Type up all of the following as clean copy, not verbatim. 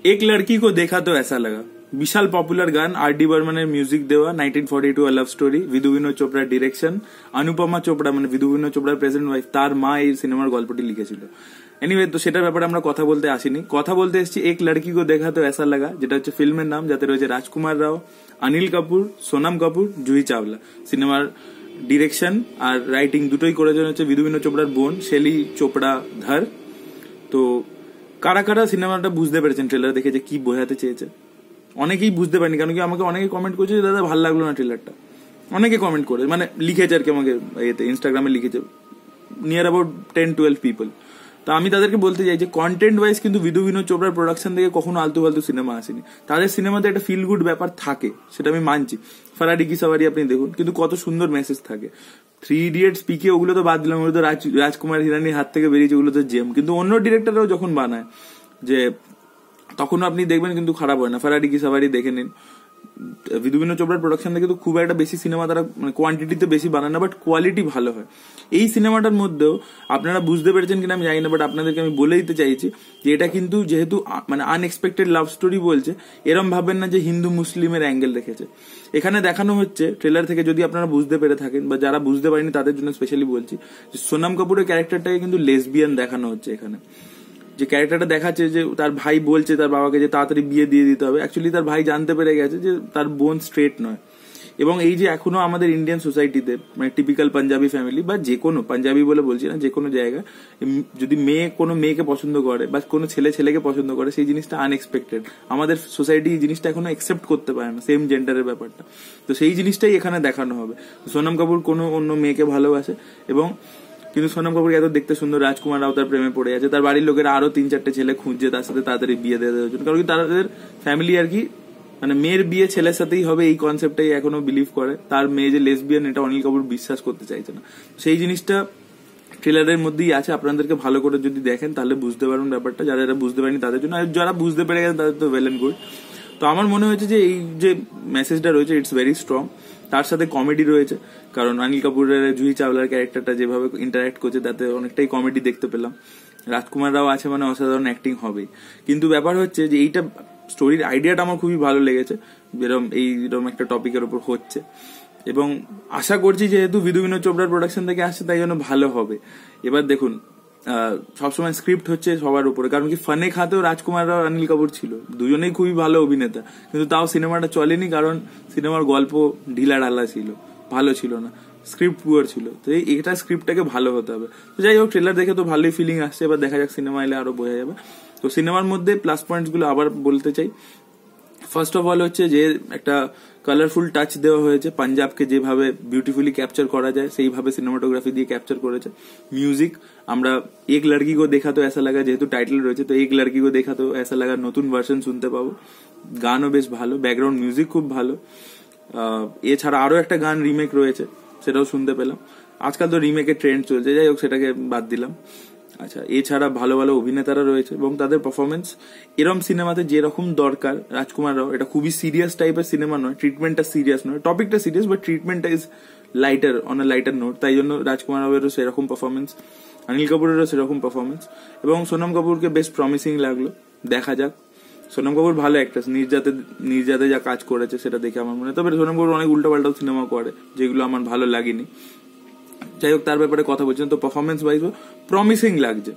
एक लड़की को देखा तो ऐसा लगा বিশাল পপুলার গান আর.ডি. বর্মনের মিউজিক দেওয়া 1942 লাভ স্টোরি, বিধু বিনোদ চোপড়ার ডিরেকশন, অনুপমা চোপড়া মানে বিধু বিনোদ চোপড়ার প্রেজেন্ট ওয়াইফ তার মা এই সিনেমার গল্পটি লিখেছিল। এনিওয়ে, তো সেটার ব্যাপারে আমরা কথা বলতে আসিনি, কথা বলতে এসেছি এক লড়কি কো দেখা তো ऐसा लगा, যেটা হচ্ছে ফিল্মের নাম, যাতে রয়েছে রাজকুমার রাও, অনিল কাপুর, সোনাম কাপুর, জুহি চাওলা। সিনেমার ডিরেকশন আর রাইটিং দুটোই করেছেন হচ্ছে বিধু বিনোদ চোপড়ার বোন শেলি চোপড়া ধর। তো কারা কারা সিনেমাটা বুঝতে পেরেছেন ট্রেলার দেখে যে কি বোঝাতে চেয়েছে? অনেকেই বুঝতে পারেনি, কারণ কি আমাকে অনেকে কমেন্ট করেছে দাদা ভালো লাগলো না ট্রেলারটা। অনেকে কমেন্ট করে মানে লিখেছে আর কি, আমাকে ইনস্টাগ্রামে লিখেছে নিয়ার অ্যাবাউট 10-12 পিপল। তো আমি তাদেরকে বলতে চাই যে কন্টেন্ট ওয়াইজ কিন্তু বিধু বিনোদ চোপড়ার প্রোডাকশন থেকে কখনো আলতু ফালতু সিনেমা আসেনি। তাদের সিনেমাতে একটা ফিল গুড ব্যাপার থাকে, সেটা আমি মানছি। ফারাডি কি সাওয়ারি আপনি দেখুন, কিন্তু কত সুন্দর মেসেজ থাকে। 3 ইডিয়টস পিকে ওগুলো তো বাদ দিলাম, ওগুলো তো রাজকুমার হিরানির হাত থেকে বেরিয়েছে, ওগুলো তো জেম। কিন্তু অন্য ডিরেক্টররাও যখন বানায় যে তখনও আপনি দেখবেন কিন্তু খারাপ হয় না। ফারাডি কি সাওয়ারি দেখে নিন, বিধু বিনোদ চোপড়ার প্রোডাকশন থেকে তো খুব একটা বেশি সিনেমা তারা মানে কোয়ান্টিটিতে বেশি বানায় না, বাট কোয়ালিটি ভালো হয়। এই সিনেমাটার মধ্যেও আপনারা বুঝতে পেরেছেন কিনা আমি জানি না, বাট আপনাদেরকে আমি বলে দিতে চাইছি যে এটা কিন্তু যেহেতু মানে আনএক্সপেক্টেড লাভ স্টোরি বলছে, এরম ভাবেন না যে হিন্দু মুসলিমের অ্যাঙ্গেল রেখেছে। এখানে দেখানো হচ্ছে ট্রেলার থেকে, যদি আপনারা বুঝতে পেরে থাকেন বা যারা বুঝতে পারেনি তাদের জন্য স্পেশালি বলছি, সোনাম কাপুরের ক্যারেক্টারটাকে কিন্তু লেসবিয়ান দেখানো হচ্ছে এখানে। যে ক্যারেক্টারটা দেখাচ্ছে যে তার ভাই বলছে তার বাবাকে যে তাড়াতাড়ি বিয়ে দিয়ে দিতে হবে, অ্যাকচুয়ালি তার ভাই জানতে পেরে গেছে যে তার বোন স্ট্রেট নয়। এবং এই যে এখনো আমাদের ইন্ডিয়ান সোসাইটিতে মানে টিপিক্যাল পাঞ্জাবি ফ্যামিলি বা যে কোনো পাঞ্জাবি বলে বলছি না, যে কোনো জায়গায় যদি মেয়ে কোনো মেয়েকে পছন্দ করে বা কোনো ছেলে ছেলেকে পছন্দ করে, সেই জিনিসটা আনএক্সপেক্টেড। আমাদের সোসাইটি এই জিনিসটা এখনো অ্যাকসেপ্ট করতে পারে না, সেম জেন্ডারের ব্যাপারটা। তো সেই জিনিসটাই এখানে দেখানো হবে। সোনাম কাপুর কোনো অন্য মেয়েকে ভালোবাসে, এবং কিন্তু সোনাম কাপুর এত দেখতে সুন্দর, রাজকুমার রাও তার প্রেমে পড়ে আছে, তার বাড়ির লোকেরা আরো 3-4টে ছেলে খুঁজছে তার সাথে তাড়াতাড়ি বিয়ে দিয়ে দেওয়ার জন্য, কারণ কি তাদের ফ্যামিলি আর কি মানে মেয়ের বিয়ে ছেলের সাথেই হবে এই কনসেপ্টটাই এখনো বিলিভ করে। তার মেয়ে যে লেসবিয়ান এটা অনিল কাপুর বিশ্বাস করতে চাইছে না। সেই জিনিসটা ট্রেলারের মধ্যেই আছে, আপনাদেরকে ভালো করে যদি দেখেন তাহলে বুঝতে পারবেন ব্যাপারটা। যারা বুঝতে পারেনি তাদের জন্য, আর যারা বুঝতে পেরে গেছে তাদের তো ওয়েল এন্ড গুড। তো আমার মনে হয়েছে যে এই যে মেসেজটা রয়েছে ইটস ভেরি স্ট্রং। তার সাথে কমেডি রয়েছে, কারণ অনিল কাপুরের জুহি চাওলার ক্যারেক্টারটা যেভাবে ইন্টারাক্ট করছে তাতে অনেকটাই কমেডি দেখতে পেলাম। রাজকুমার রাও আছে মানে অসাধারণ অ্যাক্টিং হবেই। কিন্তু ব্যাপার হচ্ছে যে এইটা স্টোরির আইডিয়াটা আমার খুবই ভালো লেগেছে, এরকম একটা টপিকের উপর হচ্ছে। এবং আশা করছি যেহেতু বিধু বিনোদ চোপড়ার প্রোডাকশন থেকে আসছে তাই জন্য ভালো হবে। এবার দেখুন সবসময় স্ক্রিপ্ট হচ্ছে সবার উপরে, কারণ কি ফানে খাতেও রাজকুমার রাও অনিল কাপুর ছিল, দুজনেই খুবই ভালো অভিনেতা, কিন্তু তাও সিনেমাটা চলেনি কারণ সিনেমার গল্প ঢিলা ঢালা ছিল, ভালো ছিল না, স্ক্রিপ্ট পুয়ার ছিল। তো এটা স্ক্রিপ্টটাকে ভালো হতে হবে। তো যাই হোক, ট্রেলার দেখে তো ভালোই ফিলিং আসছে, এবার দেখা যাক সিনেমা এলে আরো বোঝা যাবে। তো সিনেমার মধ্যে প্লাস পয়েন্টস গুলো আবার বলতে চাই। ফার্স্ট অফ অল হচ্ছে যে একটা কালারফুল টাচ দেওয়া হয়েছে, পাঞ্জাবকে যেভাবে বিউটিফুলি ক্যাপচার করা যায় সেইভাবে সিনেমাটোগ্রাফি দিয়ে ক্যাপচার করেছে। মিউজিক আমরা এক লড়কি কো দেখা তো ऐसा लगा যেহেতু টাইটেল রয়েছে, তো এক লড়কি কো দেখা তো ऐसा लगा নতুন ভার্সন শুনতে পাবো। গানও বেশ ভালো, ব্যাকগ্রাউন্ড মিউজিক খুব ভালো। এছাড়া আরো একটা গান রিমেক রয়েছে, সেটাও শুনতে পেলাম। আজকাল তো রিমেকের ট্রেন্ড চলছে, যাই হোক সেটাকে বাদ দিলাম। আচ্ছা, এছাড়া ভালো ভালো অভিনেতারা রয়েছে এবং তাদের পারফরমেন্স এরম সিনেমাতে যেরকম দরকার। রাজকুমার রাও এটা খুবই সিরিয়াস টাইপের সিনেমা নয়, ট্রিটমেন্টটা সিরিয়াস নয়, টপিকটা সিরিয়াস বাট ট্রিটমেন্টটা is lighter, on a lighter note. তাই জন্য রাজকুমার রাওয়েরও সেরকম পারফরমেন্স, অনিল কাপুরেরও সেরকম পারফরমেন্স, এবং সোনাম কাপুরকে বেশ প্রমিসিং লাগলো। দেখা যাক, সোনাম কাপুর ভালো অ্যাক্ট্রেস, নির্যাতে যা কাজ করেছে সেটা দেখে আমার মনে হয়। তবে সোনাম কাপুর অনেক উল্টাপাল্টা সিনেমা করে যেগুলো আমার ভালো লাগেনি। যাই হোক, তার ব্যাপারে কথা বলছেন, তো পারফরমেন্স ওয়াইজ প্রমিসিং লাগছে।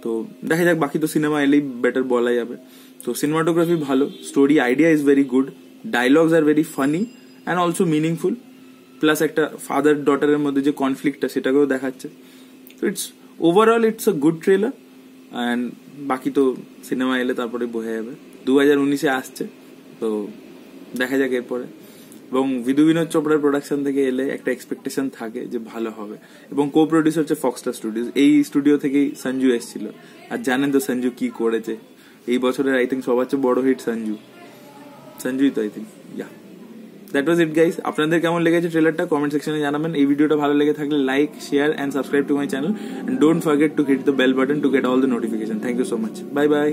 তো দেখা যাক, বাকি তো সিনেমা এলেই বেটার বলা যাবে। তো সিনেমাটোগ্রাফি ভালো, story idea is very good, dialogues are very funny and also meaningful, plus একটা ফাদার ডটারের মধ্যে যে কনফ্লিক্টটা সেটাকেও দেখাচ্ছে। তো overall it's a good trailer. And বাকি তো সিনেমা এলে তারপরে বোঝা যাবে। 2019-এ আসছে, তো দেখা যাক এরপরে। এবং বিধু বিনোদ চোপড়ার প্রোডাকশন থেকে এলে একটা এক্সপেকটেশন থাকে যে ভালো হবে। এবং কো প্রডিউসার হচ্ছে ফক্সস্টার স্টুডিওস, এই স্টুডিও থেকেই সঞ্জু এসেছিল। আর জানেন তো সঞ্জু কি করেছে এই বছরের, আই থিঙ্ক সবার চেয়ে বড় হিট সঞ্জুই তো I think. That was it guys. আপনাদের কেমন লেগেছে ট্রেলারটা কমেন্ট সেকশনে জানাবেন। এই ভিডিওটা ভালো লেগে থাকলে like, share and subscribe to my channel, and don't forget to hit the bell button to get all the notification. Thank you so much, bye by.